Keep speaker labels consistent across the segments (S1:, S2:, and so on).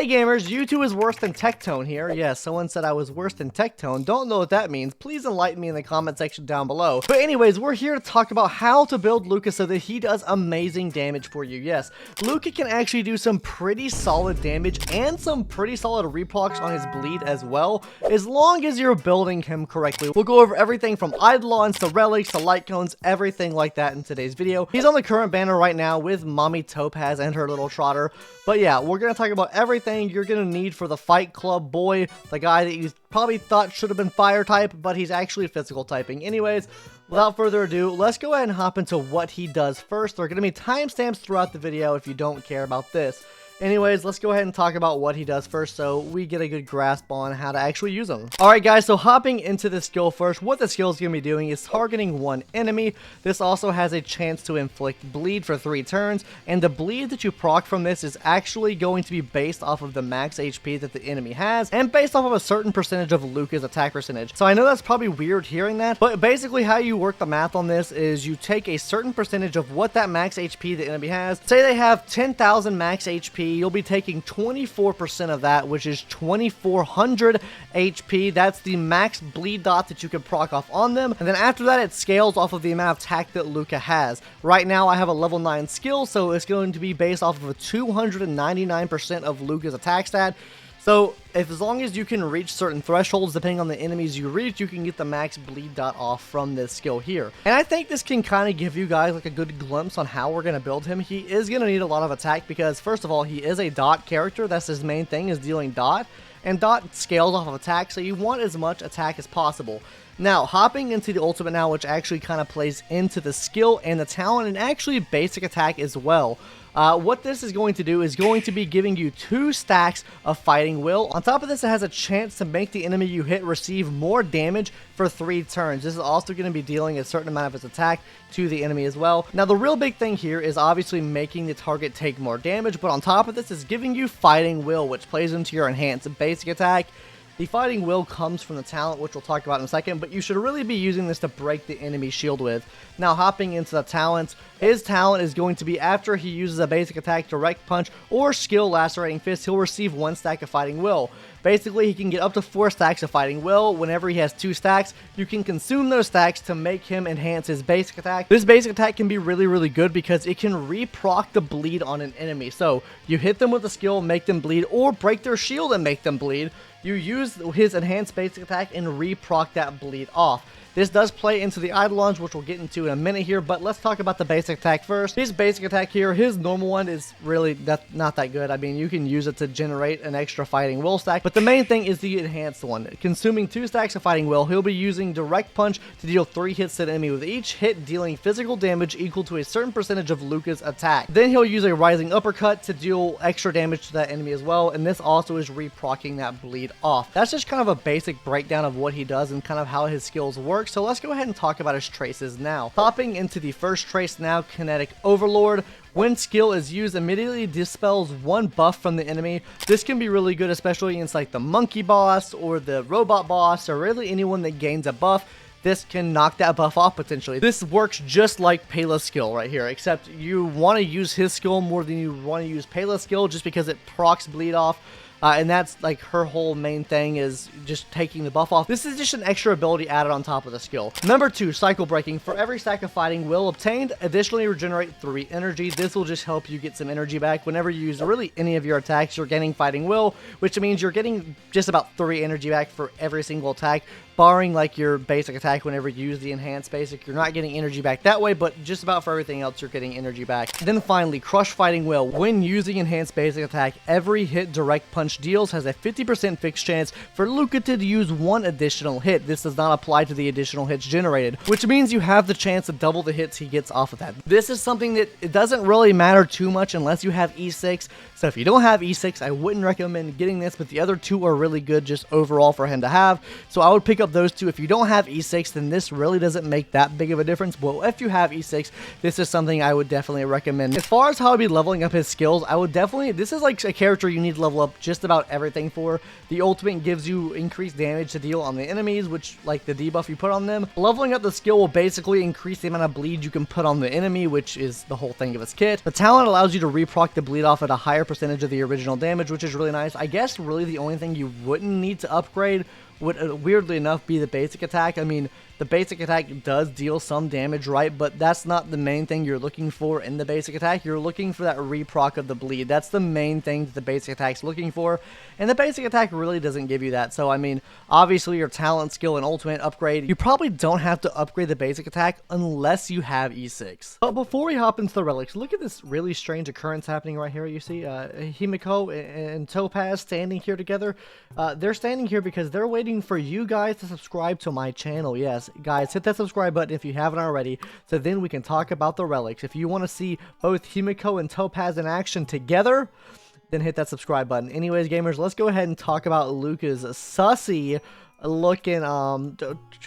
S1: Hey gamers, YouTube is worse than Tectone here. Yes, someone said I was worse than Tectone. Don't know what that means. Please enlighten me in the comment section down below. But anyways, we're here to talk about how to build Luka so that he does amazing damage for you. Yes, Luka can actually do some pretty solid damage and some pretty solid reprocs on his bleed as well, as long as you're building him correctly. We'll go over everything from Eidelons to Relics to Lightcones, everything like that in today's video. He's on the current banner right now with Mommy Topaz and her little trotter. But yeah, we're going to talk about everything you're going to need for the Fight Club boy, the guy that you probably thought should have been fire type, but he's actually physical typing. Anyways, without further ado, let's go ahead and hop into what he does first. There are going to be timestamps throughout the video if you don't care about this. Anyways, let's go ahead and talk about what he does first so we get a good grasp on how to actually use him. Alright guys, so hopping into the skill first, what the skill is going to be doing is targeting one enemy. This also has a chance to inflict bleed for 3 turns, and the bleed that you proc from this is actually going to be based off of the max HP that the enemy has, and based off of a certain percentage of Luka's attack percentage. So I know that's probably weird hearing that, but basically how you work the math on this is you take a certain percentage of what that max HP the enemy has. Say they have 10,000 max HP, you'll be taking 24% of that, which is 2400 HP. That's the max bleed dot that you can proc off on them, and then after that it scales off of the amount of attack that Luka has. Right now I have a level 9 skill, so it's going to be based off of a 299% of Luka's attack stat. So, as long as you can reach certain thresholds, depending on the enemies you reach, you can get the max bleed dot off from this skill here. And I think this can kind of give you guys like a good glimpse on how we're going to build him. He is going to need a lot of attack because, first of all, he is a dot character. That's his main thing, is dealing dot. And dot scales off of attack, so you want as much attack as possible. Now, hopping into the ultimate now, which actually kind of plays into the skill and the talent and actually basic attack as well. What this is going to do is going to be giving you 2 stacks of fighting will. On top of this, it has a chance to make the enemy you hit receive more damage for 3 turns. This is also going to be dealing a certain amount of its attack to the enemy as well. Now, the real big thing here is obviously making the target take more damage, but on top of this is giving you fighting will, which plays into your enhanced basic attack. The fighting will comes from the talent, which we'll talk about in a second, but you should really be using this to break the enemy shield with. Now, hopping into the talents, his talent is going to be after he uses a basic attack, direct punch, or skill lacerating fist, he'll receive 1 stack of fighting will. Basically, he can get up to 4 stacks of fighting will. Whenever he has 2 stacks, you can consume those stacks to make him enhance his basic attack. This basic attack can be really good because it can re-proc the bleed on an enemy. So, you hit them with a skill, make them bleed, or break their shield and make them bleed. You use his enhanced basic attack and re-proc that bleed off. This does play into the Eidelons, which we'll get into in a minute here, but let's talk about the basic attack first. His basic attack here, his normal one is really not that good. I mean, you can use it to generate an extra fighting will stack, but the main thing is the enhanced one. Consuming 2 stacks of fighting will, he'll be using direct punch to deal 3 hits to the enemy, with each hit dealing physical damage equal to a certain percentage of Luka's attack. Then he'll use a rising uppercut to deal extra damage to that enemy as well, and this also is re-procking that bleed off. That's just kind of a basic breakdown of what he does and kind of how his skills work. So let's go ahead and talk about his traces now. Hopping into the first trace now, Kinetic Overlord. When skill is used, immediately dispels 1 buff from the enemy. This can be really good, especially against like the monkey boss or the robot boss, or really anyone that gains a buff. This can knock that buff off potentially. This works just like Pela's skill right here, except you want to use his skill more than you want to use Pela's skill just because it procs bleed off. And that's like her whole main thing, is just taking the buff off. This is just an extra ability added on top of the skill. Number 2, cycle breaking. For every stack of fighting will obtained, additionally regenerate 3 energy. This will just help you get some energy back. Whenever you use really any of your attacks, you're getting fighting will, which means you're getting just about 3 energy back for every single attack. Barring like your basic attack, whenever you use the enhanced basic, you're not getting energy back that way, but just about for everything else, you're getting energy back. Then finally, Crush Fighting Will. When using enhanced basic attack, every hit direct punch deals has a 50% fixed chance for Luka to use 1 additional hit. This does not apply to the additional hits generated, which means you have the chance to double the hits he gets off of that. This is something that it doesn't really matter too much unless you have E6. So if you don't have E6, I wouldn't recommend getting this, but the other 2 are really good just overall for him to have. So I would pick up those 2. If you don't have E6, then this really doesn't make that big of a difference. Well, if you have E6, this is something I would definitely recommend. As far as how I'd be leveling up his skills, I would definitely, this is like a character you need to level up just just about everything for. The ultimate gives you increased damage to deal on the enemies, which like the debuff you put on them. Leveling up the skill will basically increase the amount of bleed you can put on the enemy, which is the whole thing of its kit. The talent allows you to reproc the bleed off at a higher percentage of the original damage, which is really nice. I guess really the only thing you wouldn't need to upgrade would weirdly enough be the basic attack. I mean, the basic attack does deal some damage, right? But that's not the main thing you're looking for in the basic attack. You're looking for that reproc of the bleed. That's the main thing that the basic attack's looking for. And the basic attack really doesn't give you that. So, I mean, obviously your talent, skill, and ultimate upgrade, you probably don't have to upgrade the basic attack unless you have E6. But before we hop into the relics, look at this really strange occurrence happening right here. You see Himiko and Topaz standing here together. They're standing here because they're waiting for you guys to subscribe to my channel. Yes, guys, hit that subscribe button if you haven't already, so then we can talk about the relics. If you want to see both Himiko and Topaz in action together, then hit that subscribe button. Anyways, gamers, let's go ahead and talk about Luka's sussy looking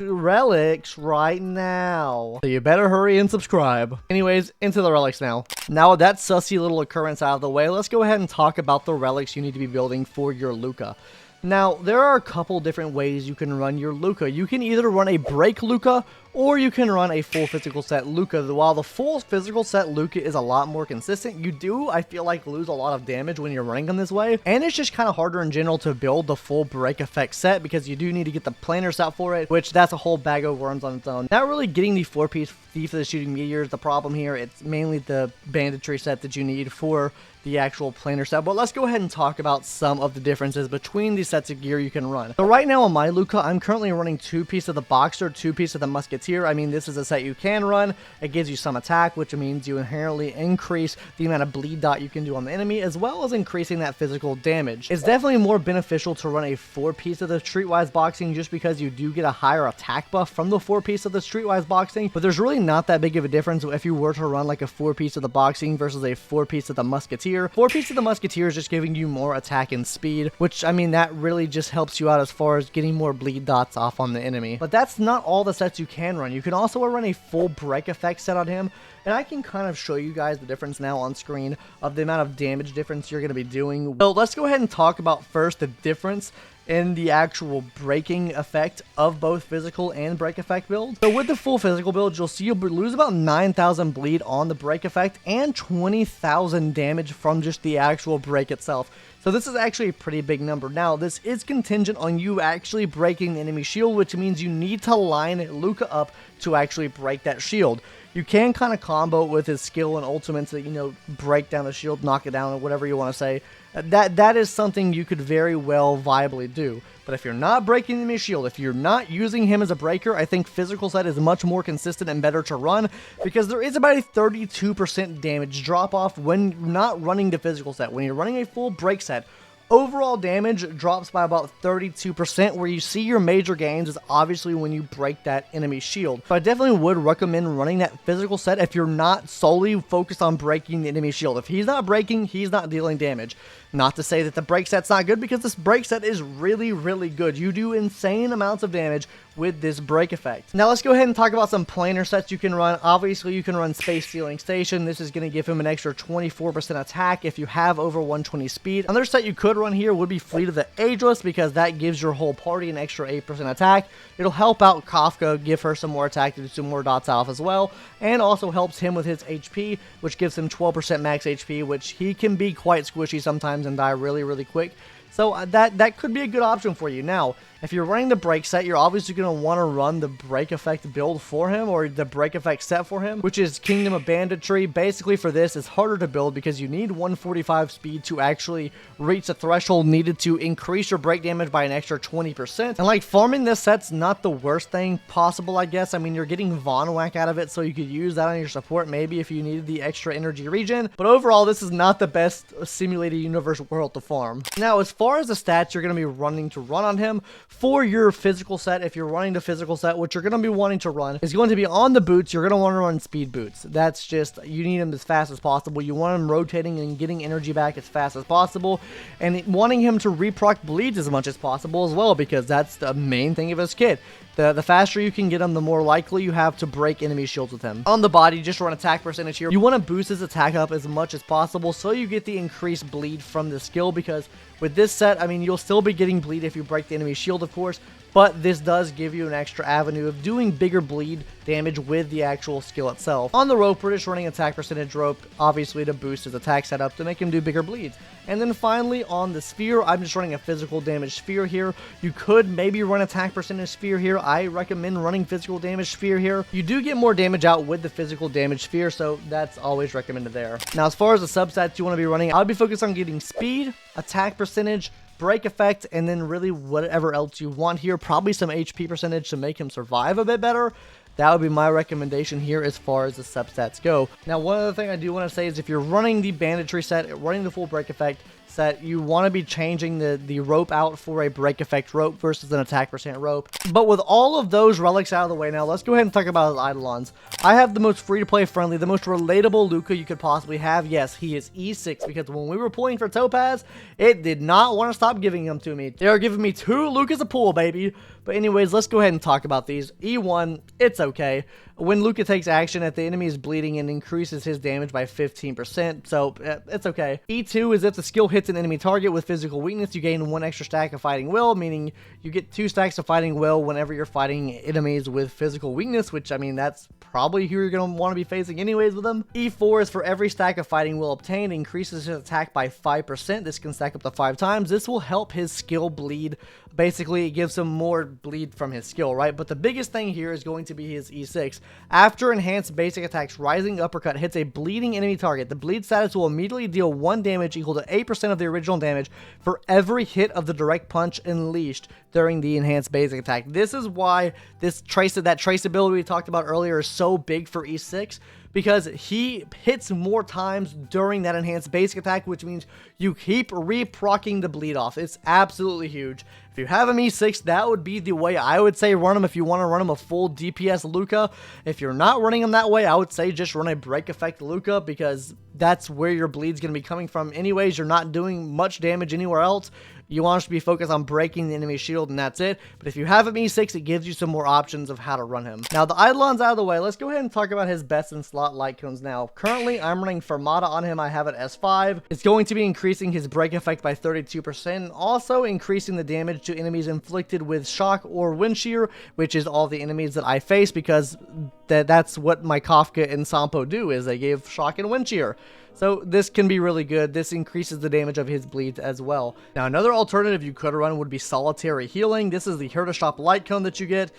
S1: relics right now. So you better hurry and subscribe. Anyways, into the relics now. Now with that sussy little occurrence out of the way, let's go ahead and talk about the relics you need to be building for your Luka. Now, there are a couple different ways you can run your Luka. You can either run a break Luka, or you can run a full physical set Luka. While the full physical set Luka is a lot more consistent, you do, I feel like, lose a lot of damage when you're running him this way. And it's just kind of harder in general to build the full break effect set because you do need to get the planer set for it, which that's a whole bag of worms on its own. Not really getting the 4-piece Thief of the Shooting Meteor is the problem here. It's mainly the banditry set that you need for the actual planer set. But let's go ahead and talk about some of the differences between these sets of gear you can run. So right now on my Luka, I'm currently running 2-piece of the Boxer, 2-piece of the Musketeer. I mean, this is a set you can run. It gives you some attack, which means you inherently increase the amount of bleed dot you can do on the enemy, as well as increasing that physical damage. It's definitely more beneficial to run a 4-piece of the Streetwise Boxing just because you do get a higher attack buff from the 4-piece of the Streetwise Boxing, but there's really not that big of a difference if you were to run like a 4-piece of the Boxing versus a 4-piece of the Musketeer. 4-piece of the Musketeer is just giving you more attack and speed, which, I mean, that really just helps you out as far as getting more bleed dots off on the enemy. But that's not all the sets you can run. You can also run a full break effect set on him, and I can kind of show you guys the difference now on screen of the amount of damage difference you're going to be doing. So let's go ahead and talk about first the difference in the actual breaking effect of both physical and break effect build. So with the full physical build, you'll see you'll lose about 9,000 bleed on the break effect and 20,000 damage from just the actual break itself. So this is actually a pretty big number. Now, this is contingent on you actually breaking the enemy shield, which means you need to line Luka up to actually break that shield. You can kind of combo with his skill and ultimates that, you know, break down the shield, knock it down, or whatever you want to say. That is something you could very well viably do. But if you're not breaking the enemy shield, if you're not using him as a breaker, I think physical set is much more consistent and better to run because there is about a 32% damage drop off when you're not running the physical set. When you're running a full break set, overall damage drops by about 32%. Where you see your major gains is obviously when you break that enemy shield. So I definitely would recommend running that physical set if you're not solely focused on breaking the enemy shield. If he's not breaking, he's not dealing damage. Not to say that the break set's not good, because this break set is really, really good. You do insane amounts of damage with this break effect. Now let's go ahead and talk about some planar sets you can run. Obviously, you can run Space Stealing Station. This is going to give him an extra 24% attack if you have over 120 speed. Another set you could run here would be Fleet of the Ageless, because that gives your whole party an extra 8% attack. It'll help out Kafka, give her some more attack to do some more dots off as well, and also helps him with his HP, which gives him 12% max HP, which he can be quite squishy sometimes and die really, really quick. So that could be a good option for you. Now, if you're running the break set, you're obviously going to want to run the break effect build for him, or the break effect set for him, which is Kingdom of Banditry. Basically for this, it's harder to build because you need 145 speed to actually reach the threshold needed to increase your break damage by an extra 20%. And like, farming this set's not the worst thing possible, I guess. I mean, you're getting Von Whack out of it, so you could use that on your support maybe if you needed the extra energy regen. But overall, this is not the best simulated universe world to farm. Now, as far as the stats you're going to be running to run on him, for your physical set, if you're running the physical set, what you're going to be wanting to run is going to be on the boots. You're going to want to run speed boots. That's just, you need them as fast as possible. You want him rotating and getting energy back as fast as possible, and wanting him to reproc bleeds as much as possible as well, because that's the main thing of his kit. The faster you can get him, the more likely you have to break enemy shields with him. On the body, just run attack percentage here. You want to boost his attack up as much as possible so you get the increased bleed from the skill, because With this set, I mean, you'll still be getting bleed if you break the enemy shield, of course, but this does give you an extra avenue of doing bigger bleed damage with the actual skill itself. On the rope, we're just running attack percentage rope, obviously to boost his attack setup to make him do bigger bleeds. And then finally, on the sphere, I'm just running a physical damage sphere here. You could maybe run attack percentage sphere here. I recommend running physical damage sphere here. You do get more damage out with the physical damage sphere, so that's always recommended there. Now, as far as the substats you want to be running, I'll be focused on getting speed, attack percentage, break effect, and then really whatever else you want here. Probably some HP percentage to make him survive a bit better. That would be my recommendation here as far as the substats go. Now, one other thing I do want to say is if you're running the banditry set, running the full break effect set, you want to be changing the rope out for a break effect rope versus an attack percent rope. But with all of those relics out of the way now, let's go ahead and talk about his Eidelons. I have the most free-to-play friendly, the most relatable Luka you could possibly have. Yes, he is E6 because when we were pulling for Topaz, it did not want to stop giving them to me. They are giving me 2 Lukas a pull, baby. But anyways, let's go ahead and talk about these. E1, it's okay. When Luka takes action, if the enemy is bleeding, and increases his damage by 15%, so it's okay. E2 is if the skill hits an enemy target with physical weakness, you gain 1 extra stack of fighting will, meaning you get 2 stacks of fighting will whenever you're fighting enemies with physical weakness, which, I mean, that's probably who you're going to want to be facing anyways with them. E4 is for every stack of fighting will obtained, increases his attack by 5%. This can stack up to 5 times. This will help his skill bleed. Basically, it gives him more bleed from his skill, right? But the biggest thing here is going to be his E6. After enhanced basic attacks, Rising Uppercut hits a bleeding enemy target. The bleed status will immediately deal 1 damage equal to 8% of the original damage for every hit of the direct punch unleashed during the enhanced basic attack. This is why that traceability we talked about earlier is so big for E6, because he hits more times during that enhanced basic attack, which means you keep re-proccing the bleed off. It's absolutely huge. If you have him E6, that would be the way I would say run him if you want to run him a full DPS Luka. If you're not running him that way, I would say just run a break effect Luka, because that's where your bleed's going to be coming from anyways. You're not doing much damage anywhere else. You want to be focused on breaking the enemy shield, and that's it. But if you have him E6, it gives you some more options of how to run him. Now, the Eidelons out of the way, let's go ahead and talk about his best in slot Lightcones now. Currently, I'm running Fermata on him. I have it S5. It's going to be increasing his break effect by 32%, and also increasing the damage to enemies inflicted with shock or wind shear, which is all the enemies that I face, because that's what my Kafka and Sampo do, is they give shock and wind shear. So this can be really good. This increases the damage of his bleeds as well. Now, another alternative you could run would be Solitary Healing. This is the Herta Shop Light Cone that you get.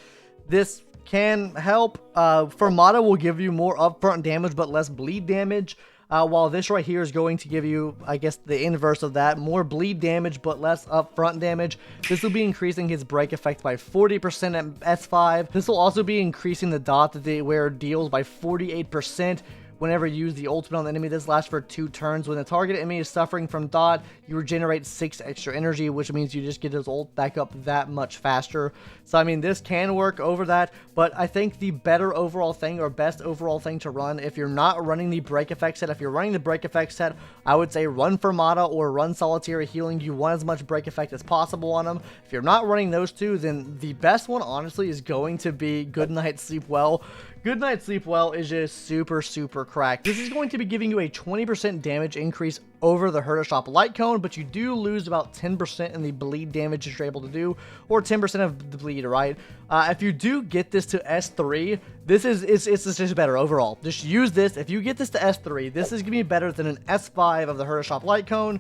S1: This can help. Fermata will give you more upfront damage but less bleed damage. While this right here is going to give you, I guess, the inverse of that. More bleed damage, but less upfront damage. This will be increasing his break effect by 40% at S5. This will also be increasing the dot that they wear deals by 48%. Whenever you use the ultimate on the enemy. This lasts for 2 turns. When the target enemy is suffering from dot, you regenerate 6 extra energy, which means you just get his ult back up that much faster. So, I mean, this can work over that, but I think the better overall thing, or best overall thing to run, if you're not running the break effect set, if you're running the break effect set, I would say run Fermata or run Solitary Healing. You want as much break effect as possible on them. If you're not running those two, then the best one, honestly, is going to be Good Night Sleep Well. Good Night Sleep Well is just super, super cracked. This is going to be giving you a 20% damage increase over the Herta Shop Light Cone, but you do lose about 10% in the bleed damage that you're able to do, or 10% of the bleed, right? If you do get this to S3, this is it's just better overall. Just use this. If you get this to S3, this is going to be better than an S5 of the Herta Shop Light Cone.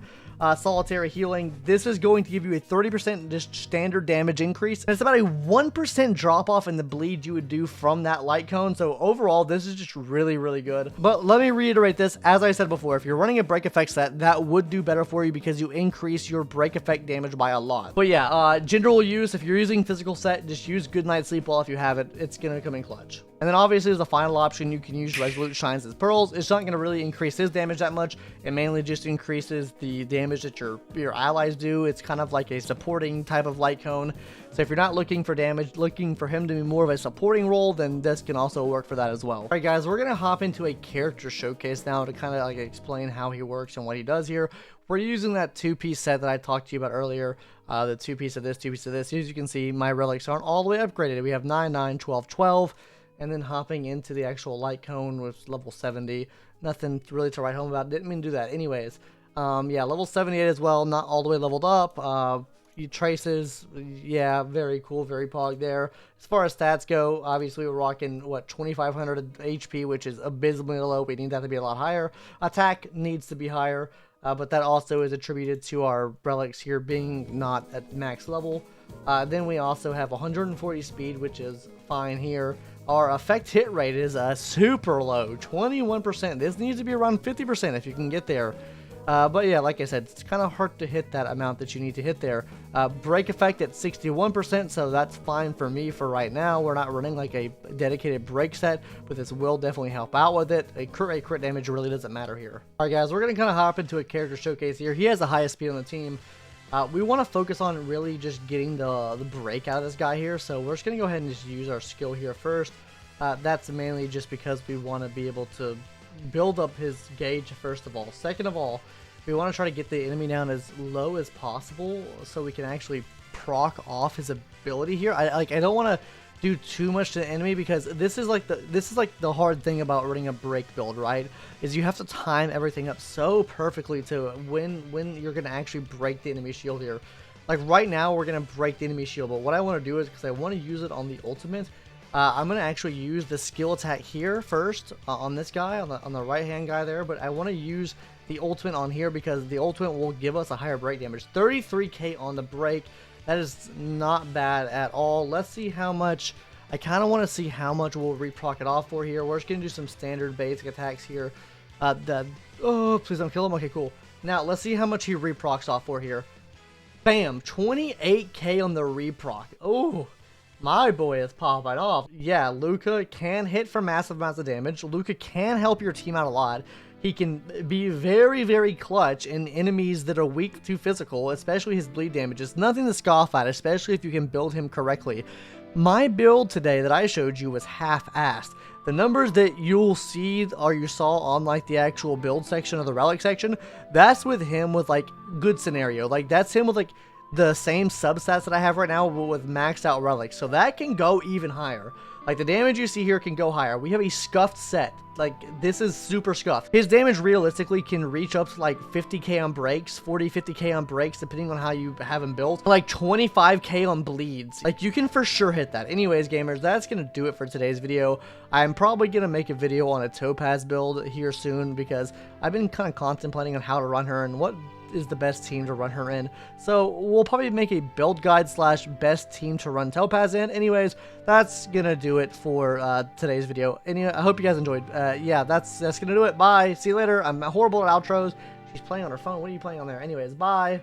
S1: Solitary Healing, this is going to give you a 30% just standard damage increase. And it's about a 1% drop off in the bleed you would do from that light cone. So overall, this is just really, really good. But let me reiterate this. As I said before, if you're running a break effect set, that would do better for you because you increase your break effect damage by a lot. But yeah, general use, if you're using physical set, just use Good Night Sleep Well if you have it. It's going to come in clutch. And then obviously as a final option, you can use Resolute Shines as Pearls. It's not going to really increase his damage that much. It mainly just increases the damage that your allies do. It's kind of like a supporting type of light cone. So if you're not looking for damage, looking for him to be more of a supporting role, then this can also work for that as well. Alright guys, we're going to hop into a character showcase now to kind of like explain how he works and what he does here. We're using that 2-piece set that I talked to you about earlier. The 2-piece of this, 2-piece of this. As you can see, my relics aren't all the way upgraded. We have 9, 9, 12, 12. And then hopping into the actual light cone with level 70. Nothing really to write home about. Didn't mean to do that. Anyways, Yeah, level 78 as well, not all the way leveled up. Traces, yeah, very cool, very pog there. As far as stats go, obviously we're rocking, what, 2500 HP, which is abysmally low. We need that to be a lot higher. Attack needs to be higher, but that also is attributed to our relics here being not at max level. Then we also have 140 speed, which is fine here. Our effect hit rate is super low, 21%. This needs to be around 50% if you can get there. But yeah, like I said, it's kind of hard to hit that amount that you need to hit there. Break effect at 61%, so that's fine for me for right now. We're not running like a dedicated break set, but this will definitely help out with it. A crit damage really doesn't matter here. Alright guys, we're going to kind of hop into a character showcase here. He has the highest speed on the team. We want to focus on really just getting the break out of this guy here, so we're just going to go ahead and just use our skill here first. That's mainly just because we want to be able to build up his gauge first of all. Second of all, we want to try to get the enemy down as low as possible so we can actually proc off his ability here. I don't want to do too much to the enemy because this is like the hard thing about running a break build, right? Is you have to time everything up so perfectly to when you're gonna actually break the enemy shield here. Like right now we're gonna break the enemy shield, but what I want to do is, because I want to use it on the ultimate, I'm going to actually use the skill attack here first on this guy, on the right hand guy there, but I want to use the ultimate on here because the ultimate will give us a higher break damage. 33k on the break. That is not bad at all. Let's see how much. I kind of want to see how much we'll reproc it off for here. We're just going to do some standard basic attacks here. Oh, please don't kill him. Okay, cool. Now, let's see how much he reprocs off for here. Bam, 28k on the reproc. Oh, my boy is popping off. Yeah, Luka can hit for massive amounts of damage. Luka can help your team out a lot. He can be very, very clutch in enemies that are weak to physical, especially his bleed damage. It's nothing to scoff at, especially if you can build him correctly. My build today that I showed you was half-assed. The numbers that you'll see or you saw on like the actual build section or the relic section, that's with him with like good scenario. Like that's him with like the same substats that I have right now but with maxed out relics, so that can go even higher. Like the damage you see here can go higher. We have a scuffed set. Like this is super scuffed. His damage realistically can reach up to like 50k on breaks, 40-50k on breaks depending on how you have him built, like 25k on bleeds. Like you can for sure hit that. Anyways gamers, that's gonna do it for today's video. I'm probably gonna make a video on a Topaz build here soon because I've been kind of contemplating on how to run her and what is the best team to run her in. So we'll probably make a build guide / best team to run Topaz in. Anyways, that's gonna do it for today's video. Anyway, I hope you guys enjoyed. Yeah, that's gonna do it. Bye. See you later. I'm horrible at outros. She's playing on her phone. What are you playing on there? Anyways, bye.